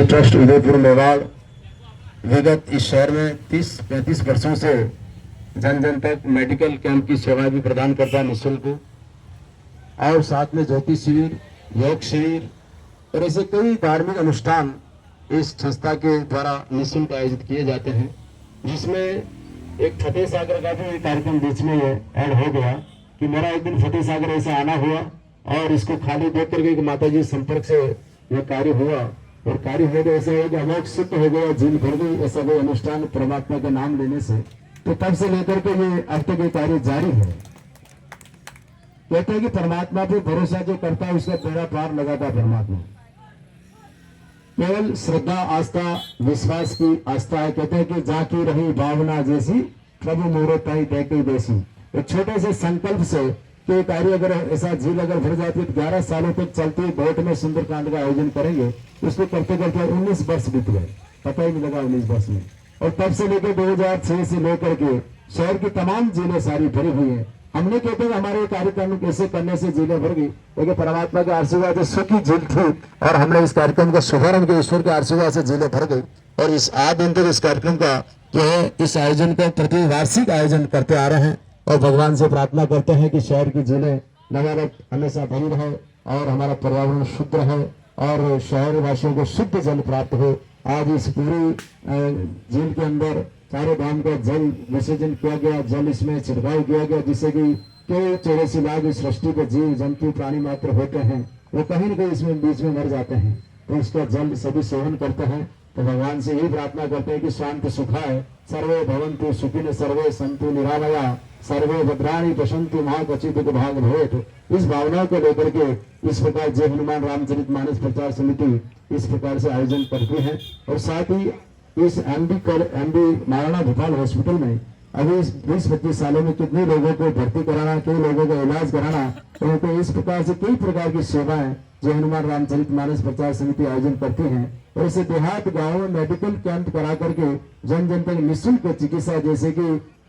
Trust Udaipur Mewar विगत इस शहर में 30-35 वर्षों से जन जन तक मेडिकल कैंप की सेवा भी प्रदान करता है निःशुल्क, और साथ में ज्योति शिविर, योग शिविर और ऐसे कई धार्मिक अनुष्ठान इस संस्था के द्वारा निःशुल्क आयोजित किए जाते हैं, जिसमें एक फतेह सागर का भी कार्यक्रम बीच में ऐड हो गया कि मेरा एक दिन फतेह सागर ऐसा आना हुआ और इसको खाली देख करके माता जी संपर्क से यह कार्य हुआ, और कार्य हो गया ऐसा हो गया, अमोघ सिद्ध हो गया, झील भर गई, ऐसा कोई अनुष्ठान परमात्मा के नाम लेने से। तो तब से लेकर के ये अब तक ये कार्य जारी है। कहते हैं कि परमात्मा पे भरोसा जो करता है उसका बेड़ा पार लगाता है परमात्मा। केवल श्रद्धा, आस्था, विश्वास की आस्था है। कहते हैं कि जाकी रही भावना जैसी प्रभु मूर्ताई देखी देसी। एक छोटे से संकल्प से कि कार्य अगर ऐसा झील अगर भर जाती है तो 11 सालों तक चलती है, बहुत में सुंदरकांड का आयोजन करेंगे, उसको करते करते 19 वर्ष बीत गए, पता ही नहीं लगा 19 वर्ष में। और तब से लेकर 2006 से लेकर के शहर की तमाम झीलें सारी भरी हुई है। हमने कहते हैं हमारे कार्यक्रम कैसे करने से झीलें भर गई, क्योंकि परमात्मा के आशीर्वाद से सुखी झील थी और हमने इस कार्यक्रम का शुभारंभ किया, ईश्वर के आशीर्वाद से झीलें भर गई। और इस आज दिन तक इस कार्यक्रम का जो है इस आयोजन का प्रति वार्षिक आयोजन करते आ रहे हैं और भगवान से प्रार्थना करते हैं कि शहर की झीलें नवारत हमेशा बनी रहे और हमारा पर्यावरण शुद्ध रहे और शहर वासियों को शुद्ध जल प्राप्त हो। आज इस पूरी झील के अंदर चारों धाम का जल विसर्जन किया गया, जल इसमें छिड़काव किया गया, जिससे कि 84 लाख इस सृष्टि के जीव जंतु प्राणी मात्र होते हैं, वो कहीं न कहीं इसमें बीच में मर जाते हैं, तो इसका जल सभी सेवन करते हैं। तो भगवान से यही प्रार्थना करते हैं कि शांति सुखाय सर्वे भवन्तु सुखिनः सर्वे सन्तु निरामया सर्वे भद्राणि पश्यन्तु मा कचित् भाग भवेत्। इस भावना को लेकर के इस प्रकार जय हनुमान रामचरितमानस प्रचार समिति इस प्रकार से आयोजन करती है। और साथ ही इस एमडी महाराणा भोपाल हॉस्पिटल में अभी इस 20-25 सालों में कितने लोगों को भर्ती कराना, कई लोगों का इलाज कराना, उनको इस प्रकार से कई प्रकार की सेवाएं जो हनुमान रामचरितमानस प्रचार समिति आयोजन करती है। और ऐसे देहात गाँव में मेडिकल कैंप करा करके जन जन तक निःशुल्क चिकित्सा, जैसे कि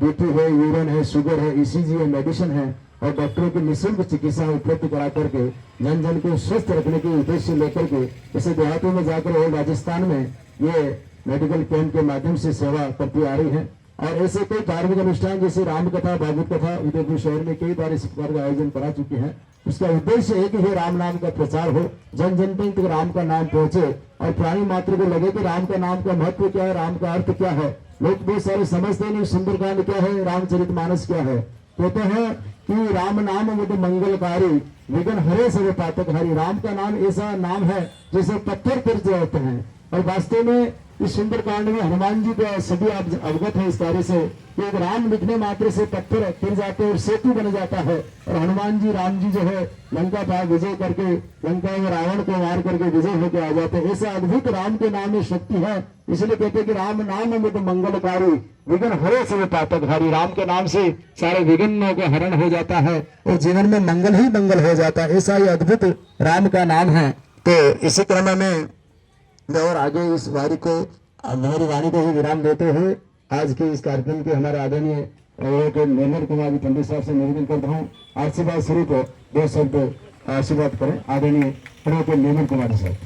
बीपी है, यूरिन है, शुगर है, ईसीजी है, मेडिसिन है, और डॉक्टरों की निःशुल्क चिकित्सा उपलब्ध करा करके जन जन को स्वस्थ रखने के उद्देश्य लेकर के ऐसे देहातों में जाकर और राजस्थान में ये मेडिकल कैंप के माध्यम से सेवा करती आ रही है। और ऐसे कई धार्मिक अनुष्ठान जैसे राम कथा, भागवत कथा उदयपुर शहर में कई बार इस प्रकार का आयोजन करा चुके हैं। उसका उद्देश्य है कि ये राम नाम का प्रचार हो, जन जन तक राम का नाम पहुंचे और प्राणी मात्र को लगे कि राम का नाम का महत्व क्या है, राम का अर्थ क्या है। लोग बहुत सारे समझते नहीं सुंदरकांड क्या है, रामचरितमानस क्या है। कहते हैं कि राम नाम मुझ मंगलकारी विघ्न हरे सब पातक हरि। राम का नाम ऐसा नाम है जैसे पत्थर तीर्थ जाते हैं, और वास्तव में इस सुंदरकांड में हनुमान जी को सभी अवगत है इस कार्य से कि एक राम लिखने मात्र से पत्थर तिर जाते हैं और सेतु बन जाता है। और हनुमान जी, राम जी जो है लंका पर विजय करके लंका में रावण को मार करके विजय होकर आ जाते हैं। ऐसा अद्भुत राम के नाम में शक्ति है, इसलिए कहते हैं कि राम नाम अमृत मंगलकारी विघ्न हरे सब पातक हरि। राम के नाम से सारे विघ्नों का हरण हो जाता है और जीवन में मंगल ही मंगल हो जाता है। ऐसा ही अद्भुत राम का नाम है। तो इसी क्रम में और आगे इस वारी को मेरी वाणी को ही विराम देते हुए आज के इस कार्यक्रम के हमारे आदरणीय निर्मल कुमार जी पंडित साहब से निवेदन करता हूँ, आशीर्वाद स्वरूप 2 शब्द आशीर्वाद करें आदरणीय निर्मल कुमार साहब।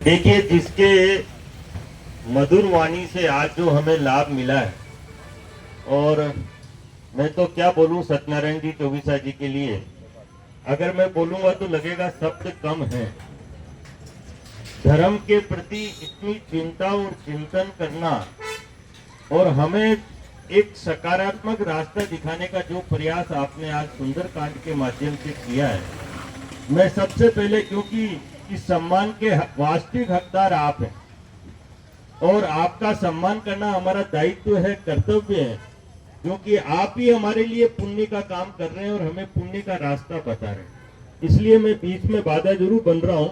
देखिए, जिसके मधुर वाणी से आज जो हमें लाभ मिला है, और मैं तो क्या बोलूं सत्यनारायण जी चौबीसा जी के लिए, अगर मैं बोलूंगा तो लगेगा शब्द कम है। धर्म के प्रति इतनी चिंता और चिंतन करना और हमें एक सकारात्मक रास्ता दिखाने का जो प्रयास आपने आज सुंदरकांड के माध्यम से किया है, मैं सबसे पहले, क्योंकि इस सम्मान के वास्तविक हकदार आप हैं और आपका सम्मान करना हमारा दायित्व है, कर्तव्य है, क्योंकि आप ही हमारे लिए पुण्य का काम कर रहे हैं और हमें पुण्य का रास्ता बता रहे हैं। इसलिए मैं बीच में बाधा जरूर बन रहा हूं।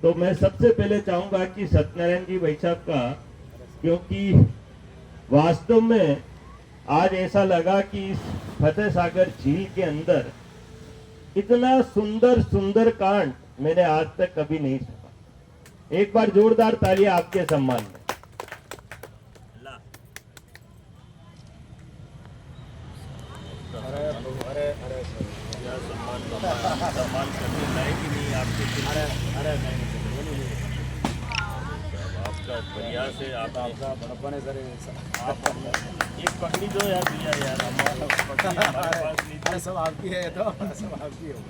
तो मैं सबसे पहले चाहूंगा कि सत्यनारायण जी भाई साहब का, क्योंकि वास्तव में आज ऐसा लगा कि इस फतेह सागर झील के अंदर इतना सुंदर सुंदर कांड मैंने आज तक कभी नहीं सुना। एक बार जोरदार तालियां आपके सम्मान में। सम्मान करने लायक ही नहीं आपके। बस बढ़िया से आप आपका बड़प्पन है सर आप एक पकड़ी दो यार भैया यार हमारे पास नहीं अरे सब आपकी है तो सब आपकी हो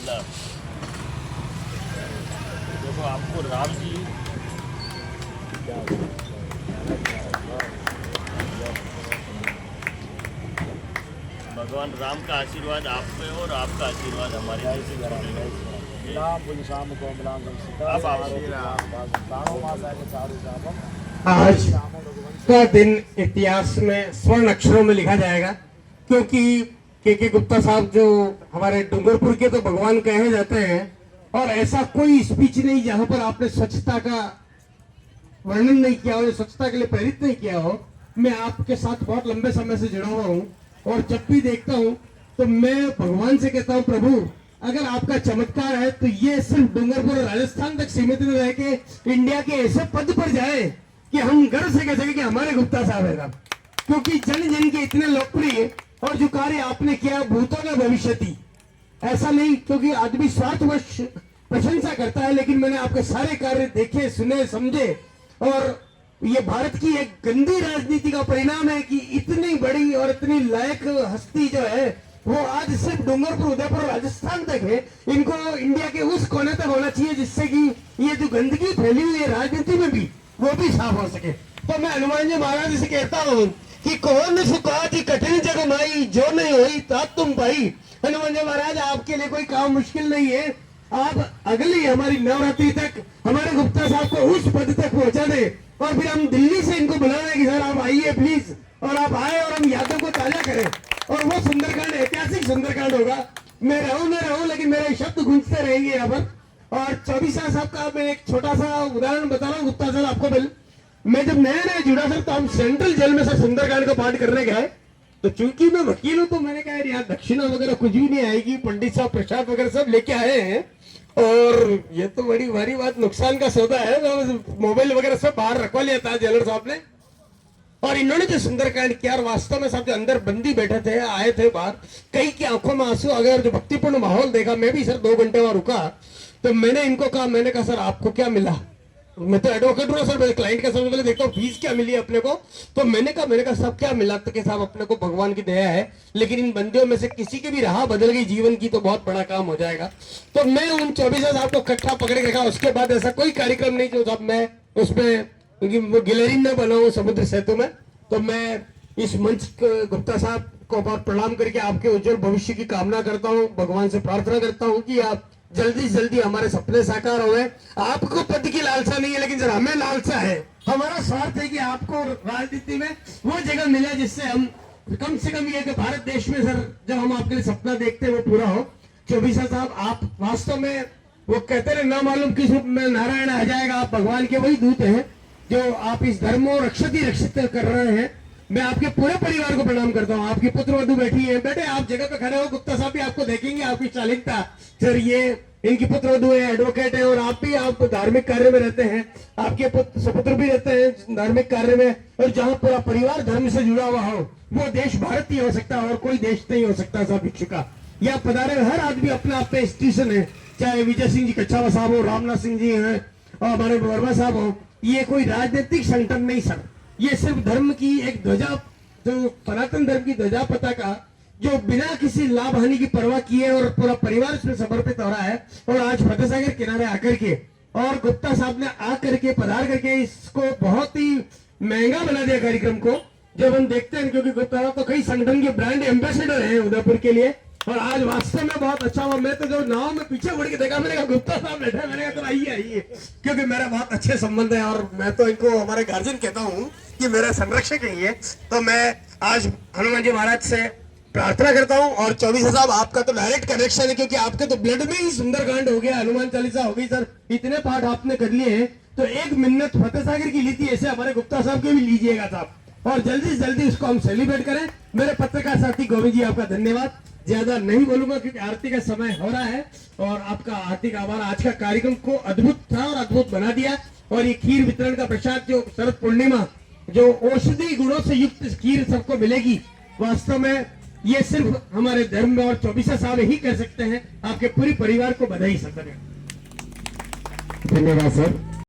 ला। देखो आपको राम जी भगवान राम का आशीर्वाद आप पे और आपका आशीर्वाद हमारे जय पे। श्री राम राम पुण्य शाम को मिलाम अब आप ताणो मासा के चारु शामम आज का दिन इतिहास में स्वर्ण अक्षरों में लिखा जाएगा, क्योंकि के गुप्ता साहब जो हमारे डूंगरपुर के तो भगवान कहे जाते हैं, और ऐसा कोई स्पीच नहीं जहां पर आपने स्वच्छता का वर्णन नहीं किया हो, स्वच्छता के लिए प्रेरित नहीं किया हो। मैं आपके साथ बहुत लंबे समय से जुड़ा हुआ हूं और जब भी देखता हूं तो मैं भगवान से कहता हूं, प्रभु अगर आपका चमत्कार है तो ये सिर्फ डूंगरपुर और राजस्थान तक सीमित न रह के इंडिया के ऐसे पद पर जाए कि हम गर्व से कह सके कि हमारे गुप्ता साहब है। क्योंकि जन जन के इतने लोकप्रिय और जो कार्य आपने किया भूतों में भविष्यति, ऐसा नहीं क्योंकि आदमी स्वार्थवश प्रशंसा करता है, लेकिन मैंने आपके सारे कार्य देखे सुने समझे, और ये भारत की एक गंदी राजनीति का परिणाम है कि इतनी बड़ी और इतनी लायक हस्ती जो है वो आज सिर्फ डूंगरपुर उदयपुर राजस्थान तक है। इनको इंडिया के उस कोने तक होना चाहिए जिससे कि ये जो गंदगी फैली हुई है राजनीति में भी वो भी साफ हो सके। तो मैं हनुमान जी महाराज जी से कहता हूँ कि कौन सुखा थी कठिन जग माई, जो नहीं हुई तात तुम पाई। हनुमान जी महाराज आपके लिए कोई काम मुश्किल नहीं है, आप अगली हमारी नवरात्रि तक हमारे गुप्ता साहब को उस पद तक पहुंचा दे, और फिर हम दिल्ली से इनको बुला रहे कि सर आप आइए प्लीज, और आप आए और हम यादों को ताजा करें, और वो सुंदरकांड ऐतिहासिक सुंदरकांड होगा। मैं रहूं न रहूं लेकिन मेरे शब्द गूंजते रहेंगे यहाँ पर। और चौबीसा साहब का मैं एक छोटा सा उदाहरण बता रहा हूँ गुप्ता सर आपको। मैं जब नया नया जुड़ा सर तो हम सेंट्रल जेल में सर सुंदरकांड का पाठ करने गए, तो चूंकि मैं वकील हूं तो मैंने कहा यार यहाँ दक्षिणा वगैरह कुछ भी नहीं आएगी, पंडित साहब प्रसाद वगैरह सब लेके आए हैं, और ये तो बड़ी भारी बात, नुकसान का सौदा है। तो मोबाइल वगैरह सब बाहर रखवा लिया था जेलर साहब ने, और इन्होंने जो सुंदरकांड किया, और वास्तव में साहब जो अंदर बंदी बैठे थे आए थे बाहर, कई की आंखों में आंसू अगर जो भक्तिपूर्ण माहौल देखा। मैं भी सर 2 घंटे वहां रुका, तो मैंने इनको कहा, मैंने कहा सर आपको क्या मिला, मैं तो एडवोकेट हूँ सर, मैं क्लाइंट का सबसे पहले देखता हूँ फीस क्या मिली अपने को। तो मैंने कहा सब क्या मिला, तो कि साहब अपने को भगवान की दया है, लेकिन इन बंदियों में से किसी की भी राह बदल गई जीवन की तो बहुत बड़ा काम हो जाएगा। तो मैं उन 24 साहब को इकट्ठा पकड़ के रखा। उसके बाद ऐसा कोई कार्यक्रम नहीं जो साहब मैं उसमें वो गिलहरी न बनाऊं समुद्र सेतु में। तो मैं इस मंच गुप्ता साहब को बहुत प्रणाम करके आपके उज्जवल भविष्य की कामना करता हूँ, भगवान से प्रार्थना करता हूँ कि आप जल्दी से जल्दी हमारे सपने साकार हो गए। आपको पद की लालसा नहीं है, लेकिन सर हमें लालसा है, हमारा स्वार्थ है कि आपको राजनीति में वो जगह मिले जिससे हम कम से कम ये कि भारत देश में सर जब हम आपके लिए सपना देखते हैं वो पूरा हो। चौबीसा साहब आप वास्तव में वो कहते रहे ना मालूम किस रूप में नारायण आ जाएगा, आप भगवान के वही दूत हैं जो आप इस धर्म और रक्षित कर रहे हैं। मैं आपके पूरे परिवार को प्रणाम करता हूँ। आपकी पुत्र वधु बैठी है, बेटे आप जगह पे खड़े हो, गुप्ता साहब भी आपको देखेंगे, आपकी चालिकता सर, ये इनकी पुत्र वधु है, एडवोकेट है, और आप भी आप धार्मिक कार्य में रहते हैं, आपके सुपुत्र भी रहते हैं धार्मिक कार्य में, और जहाँ पूरा परिवार धर्म से जुड़ा हुआ हो वो देश भारत ही हो सकता है और कोई देश नहीं हो सकता। साहब भिक्षु का या पधारे हर आदमी अपने आप पे स्टेशन है, चाहे विजय सिंह जी कच्छावा साहब हो, रामनाथ सिंह जी हैं और हमारे वर्मा साहब हो। ये कोई राजनीतिक संगठन नहीं सर, ये सिर्फ धर्म की एक ध्वजा, जो सनातन धर्म की ध्वजा पताका जो बिना किसी लाभ हानि की परवाह किए और पूरा परिवार इसमें समर्पित हो रहा है। और आज फतेह सागर किनारे आकर के और गुप्ता साहब ने आकर के पधार करके इसको बहुत ही महंगा बना दिया कार्यक्रम को, जब हम देखते हैं, क्योंकि गुप्ता साहब तो कई संगठन के ब्रांड एम्बेसडर हैं उदयपुर के लिए, और आज वास्तव में बहुत अच्छा हुआ। मैं तो जो नाव में पीछे मुड़ के देखा, मैंने कहा गुप्ता साहब बैठे, मैंने कहा तो आइए, क्योंकि मेरा बहुत अच्छे संबंध है और मैं तो इनको हमारे गार्जियन कहता हूँ कि मेरा संरक्षक है ये। तो मैं आज हनुमान जी महाराज से प्रार्थना करता हूँ, और 24 साहब आपका तो डायरेक्ट कनेक्शन है, क्योंकि आपके तो ब्लड में ही सुंदरकांड हो गया, हनुमान चालीसा हो गई सर, इतने पाठ आपने कर लिए हैं। तो एक मिन्नत फतेह सागर की ली थी, ऐसे हमारे गुप्ता साहब के भी लीजिएगा साहब, और जल्दी से जल्दी उसको हम सेलिब्रेट करें। मेरे पत्रकार साथी गोविंद जी आपका धन्यवाद, ज्यादा नहीं बोलूंगा क्योंकि आरती का समय हो रहा है, और आपका हार्दिक आभार। आज का कार्यक्रम को अद्भुत था और अद्भुत बना दिया, और ये खीर वितरण का प्रसाद जो शरद पूर्णिमा जो औषधि गुणों से युक्त खीर सबको मिलेगी, वास्तव में ये सिर्फ हमारे धर्म में और 24 साहब ही कर सकते हैं। आपके पूरे परिवार को बधाई सर। धन्यवाद सर।